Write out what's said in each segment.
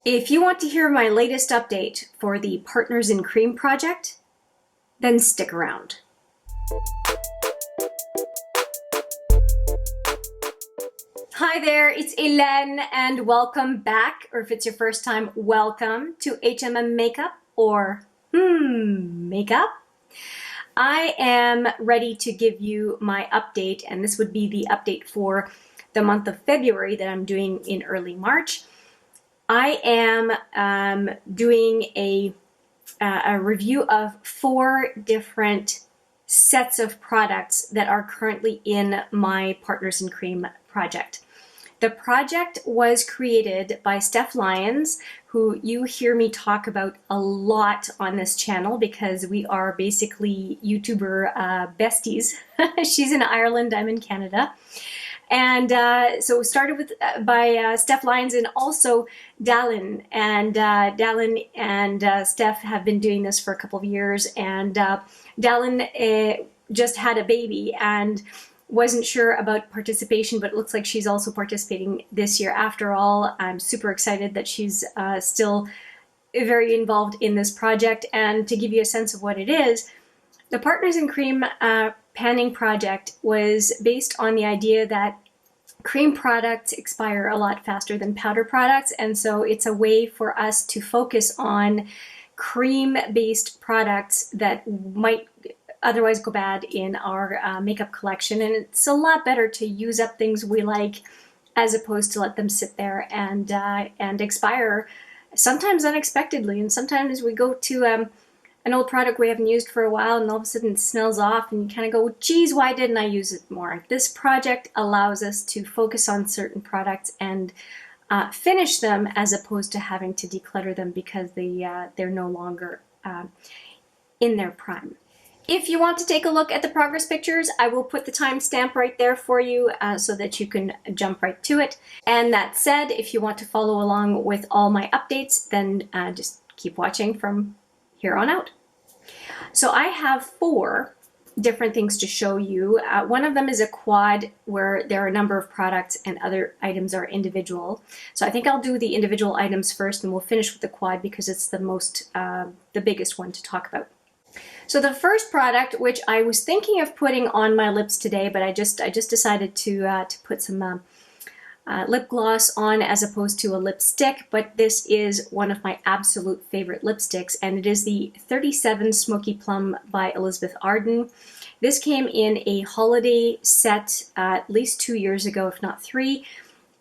If you want to hear my latest update for the Partners in Cream project, then stick around. Hi there, it's Hélène and welcome back, or if it's your first time, welcome to HMM Makeup or Makeup. I am ready to give you my update, and this would be the update for the month of February that I'm doing in early March. I am doing a review of 4 different sets of products that are currently in my Partners in Cream project. The project was created by Steph Lyons, who you hear me talk about a lot on this channel because we are basically YouTuber besties. She's in Ireland, I'm in Canada. And so it started with by Steph Lyons and also DaLin. And DaLin and Steph have been doing this for a couple of years. And DaLin just had a baby and wasn't sure about participation, but it looks like she's also participating this year. After all, I'm super excited that she's still very involved in this project. And to give you a sense of what it is, the Partners in Cream panning project was based on the idea that cream products expire a lot faster than powder products, and so it's a way for us to focus on cream-based products that might otherwise go bad in our makeup collection, and it's a lot better to use up things we like as opposed to let them sit there and expire, sometimes unexpectedly, and sometimes we go to an old product we haven't used for a while and all of a sudden it smells off and you kind of go, geez, why didn't I use it more? This project allows us to focus on certain products and finish them as opposed to having to declutter them because they're no longer in their prime. If you want to take a look at the progress pictures, I will put the timestamp right there for you so that you can jump right to it. And that said, if you want to follow along with all my updates, then just keep watching from here on out. So I have 4 different things to show you. One of them is a quad where there are a number of products and other items are individual. So I think I'll do the individual items first and we'll finish with the quad because it's the biggest one to talk about. So the first product, which I was thinking of putting on my lips today, but I just decided to put some lip gloss on as opposed to a lipstick, but this is one of my absolute favorite lipsticks, and it is the 37 Smokey Plum by Elizabeth Arden. This came in a holiday set at least 2 years ago, if not 3,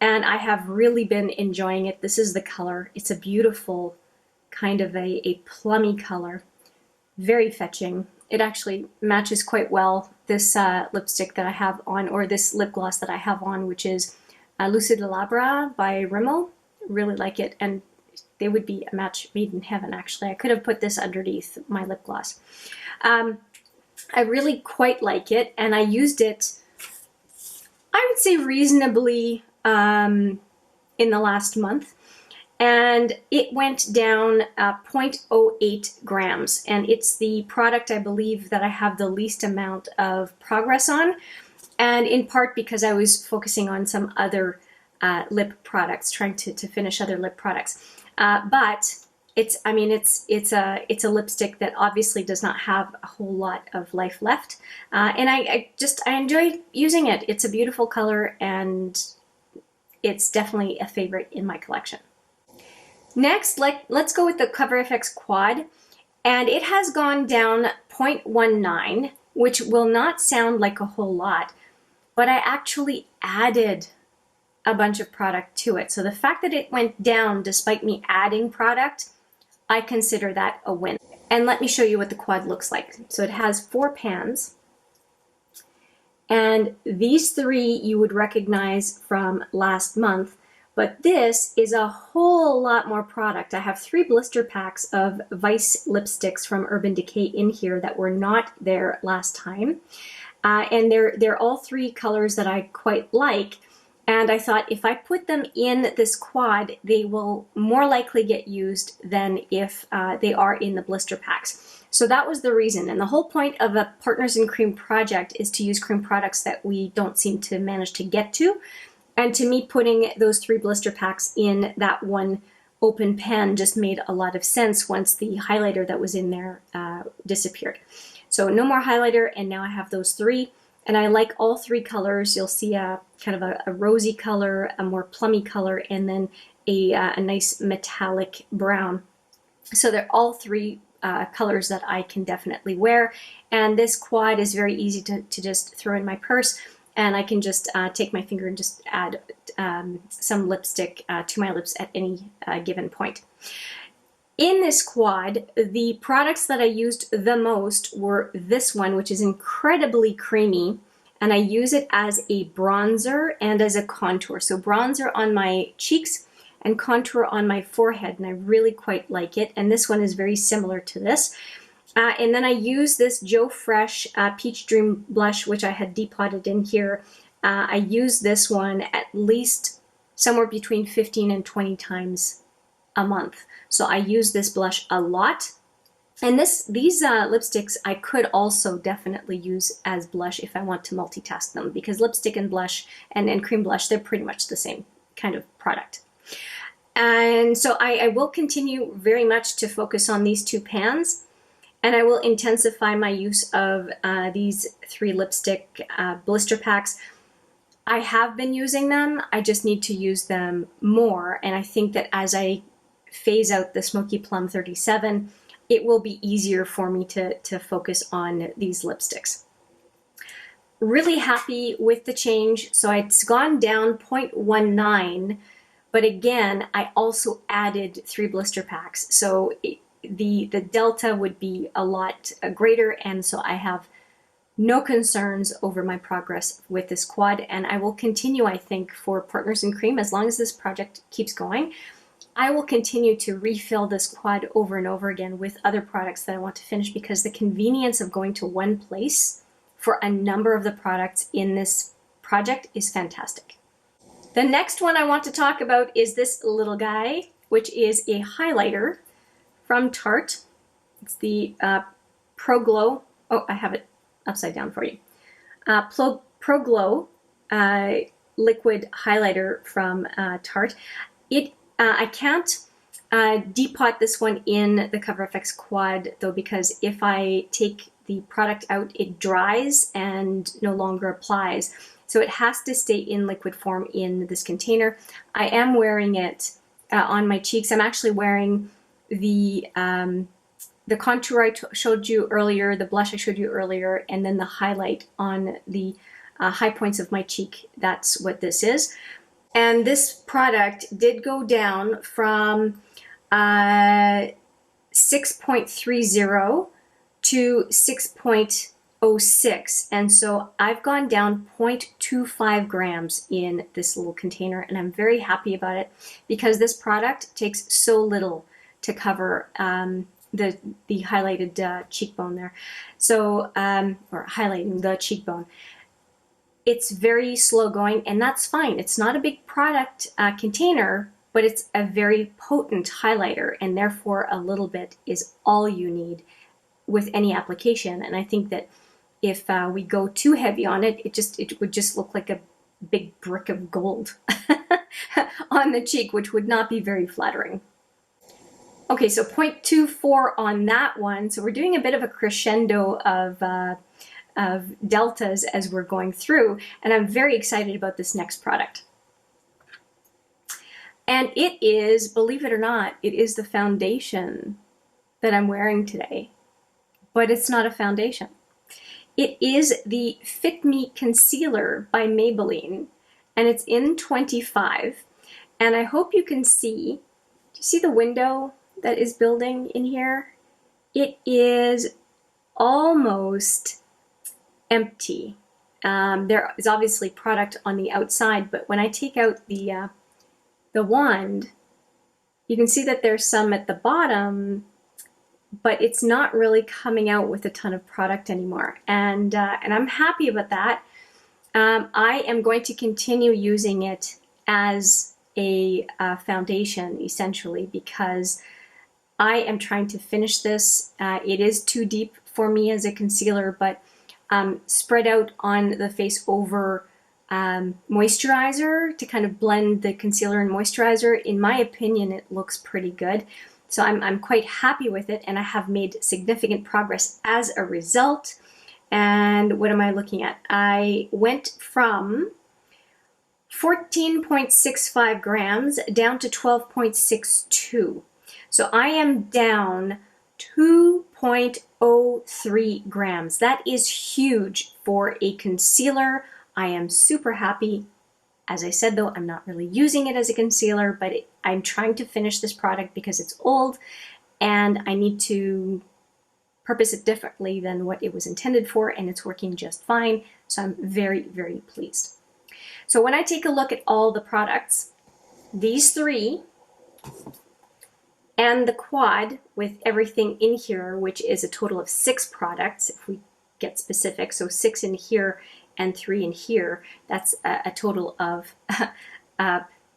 and I have really been enjoying it. This is the color. It's a beautiful kind of a plummy color, very fetching. It actually matches quite well this lipstick that I have on, or this lip gloss that I have on, which is Lucid Labra by Rimmel. Really like it, and they would be a match made in heaven, actually. I could have put this underneath my lip gloss. I really quite like it, and I used it, I would say, reasonably in the last month, and it went down 0.08 grams, and it's the product I believe that I have the least amount of progress on. And in part because I was focusing on some other lip products, trying to finish other lip products. But it's a lipstick that obviously does not have a whole lot of life left. And I enjoy using it. It's a beautiful color and it's definitely a favorite in my collection. Next, let's go with the Cover FX Quad. And it has gone down 0.19, which will not sound like a whole lot, but I actually added a bunch of product to it. So the fact that it went down despite me adding product, I consider that a win. And let me show you what the quad looks like. So it has 4 pans, and these 3 you would recognize from last month, but this is a whole lot more product. I have 3 blister packs of Vice lipsticks from Urban Decay in here that were not there last time. And they're all 3 colors that I quite like. And I thought if I put them in this quad, they will more likely get used than if they are in the blister packs. So that was the reason. And the whole point of a Partners in Cream project is to use cream products that we don't seem to manage to get to. And to me, putting those 3 blister packs in that one open pen just made a lot of sense once the highlighter that was in there disappeared. So no more highlighter, and now I have those three. And I like all three colors. You'll see a kind of a rosy color, a more plummy color, and then a nice metallic brown. So they're all three colors that I can definitely wear. And this quad is very easy to just throw in my purse. And I can just take my finger and just add some lipstick to my lips at any given point. In this quad, the products that I used the most were this one, which is incredibly creamy, and I use it as a bronzer and as a contour. So bronzer on my cheeks and contour on my forehead, and I really quite like it. And this one is very similar to this. And then I use this Joe Fresh Peach Dream blush, which I had depotted in here. I use this one at least somewhere between 15 and 20 times a month. So I use this blush a lot. And these lipsticks I could also definitely use as blush if I want to multitask them, because lipstick and blush and cream blush, they're pretty much the same kind of product. And so I will continue very much to focus on these two pans, and I will intensify my use of these three lipstick blister packs. I have been using them, I just need to use them more, and I think that as I phase out the Smokey Plum 37, it will be easier for me to focus on these lipsticks. Really happy with the change. So it's gone down 0.19, but again, I also added 3 blister packs. So the delta would be a lot greater, and so I have no concerns over my progress with this quad, and I will continue, I think, for Partners in Cream, as long as this project keeps going. I will continue to refill this quad over and over again with other products that I want to finish, because the convenience of going to one place for a number of the products in this project is fantastic. The next one I want to talk about is this little guy, which is a highlighter from Tarte. It's the Pro Glow. Oh, I have it upside down for you. Pro Glow liquid highlighter from Tarte. I can't depot this one in the Cover FX quad though, because if I take the product out, it dries and no longer applies. So it has to stay in liquid form in this container. I am wearing it on my cheeks. I'm actually wearing the contour I showed you earlier, the blush I showed you earlier, and then the highlight on the high points of my cheek. That's what this is. And this product did go down from 6.30 to 6.06. And so I've gone down 0.25 grams in this little container, and I'm very happy about it, because this product takes so little to cover the highlighted cheekbone there. So, or highlighting the cheekbone. It's very slow going, and that's fine. It's not a big product container, but it's a very potent highlighter, and therefore a little bit is all you need with any application. And I think that if we go too heavy on it, it would just look like a big brick of gold on the cheek, which would not be very flattering. Okay, so 0.24 on that one. So we're doing a bit of a crescendo of deltas as we're going through, and I'm very excited about this next product. And it is, believe it or not, it is the foundation that I'm wearing today, but it's not a foundation. It is the Fit Me Concealer by Maybelline, and it's in 25, and I hope you can see, do you see the window that is building in here? It is almost empty. There is obviously product on the outside, but when I take out the wand, you can see that there's some at the bottom, but it's not really coming out with a ton of product anymore. And I'm happy about that. I am going to continue using it as a foundation, essentially, because I am trying to finish this. It is too deep for me as a concealer, but spread out on the face over moisturizer to kind of blend the concealer and moisturizer. In my opinion, it looks pretty good. So I'm quite happy with it, and I have made significant progress as a result. And what am I looking at? I went from 14.65 grams down to 12.62. So I am down 2.03 grams. That is huge for a concealer. I am super happy. As I said, though, I'm not really using it as a concealer, but I'm trying to finish this product because it's old and I need to purpose it differently than what it was intended for, and it's working just fine. So I'm very, very pleased. So when I take a look at all the products, these three and the quad with everything in here, which is a total of 6 products, if we get specific, so 6 in here and 3 in here, that's a total of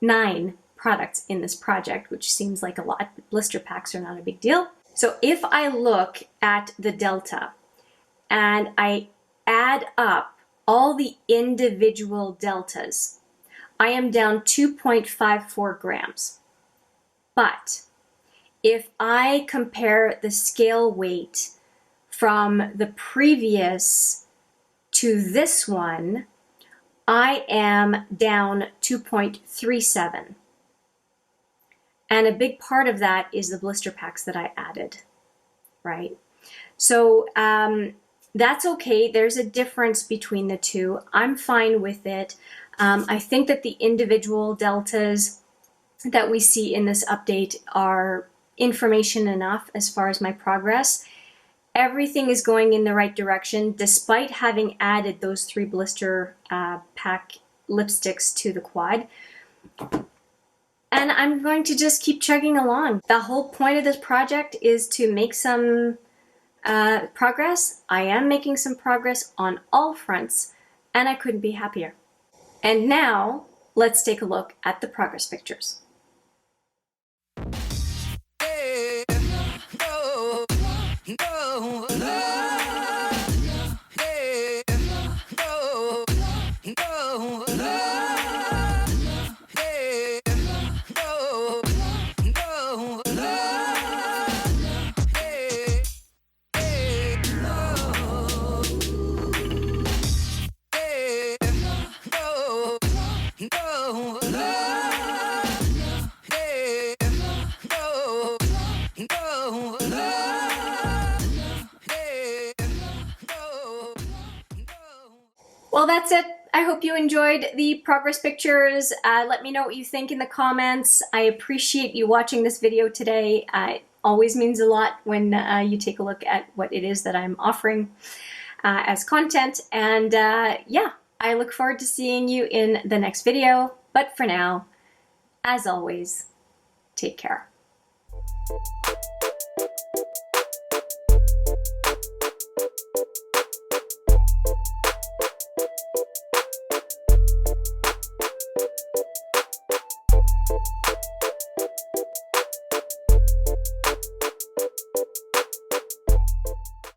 9 products in this project, which seems like a lot, but blister packs are not a big deal. So if I look at the delta and I add up all the individual deltas, I am down 2.54 grams. But if I compare the scale weight from the previous to this one, I am down 2.37. And a big part of that is the blister packs that I added, right? So that's okay. There's a difference between the two. I'm fine with it. I think that the individual deltas that we see in this update are information enough as far as my progress. Everything is going in the right direction despite having added those 3 blister pack lipsticks to the quad. And I'm going to just keep chugging along. The whole point of this project is to make some progress. I am making some progress on all fronts, and I couldn't be happier. And now, let's take a look at the progress pictures. Well, that's it. I hope you enjoyed the progress pictures. Let me know what you think in the comments. I appreciate you watching this video today. It always means a lot when you take a look at what it is that I'm offering as content. And yeah, I look forward to seeing you in the next video. But for now, as always, take care.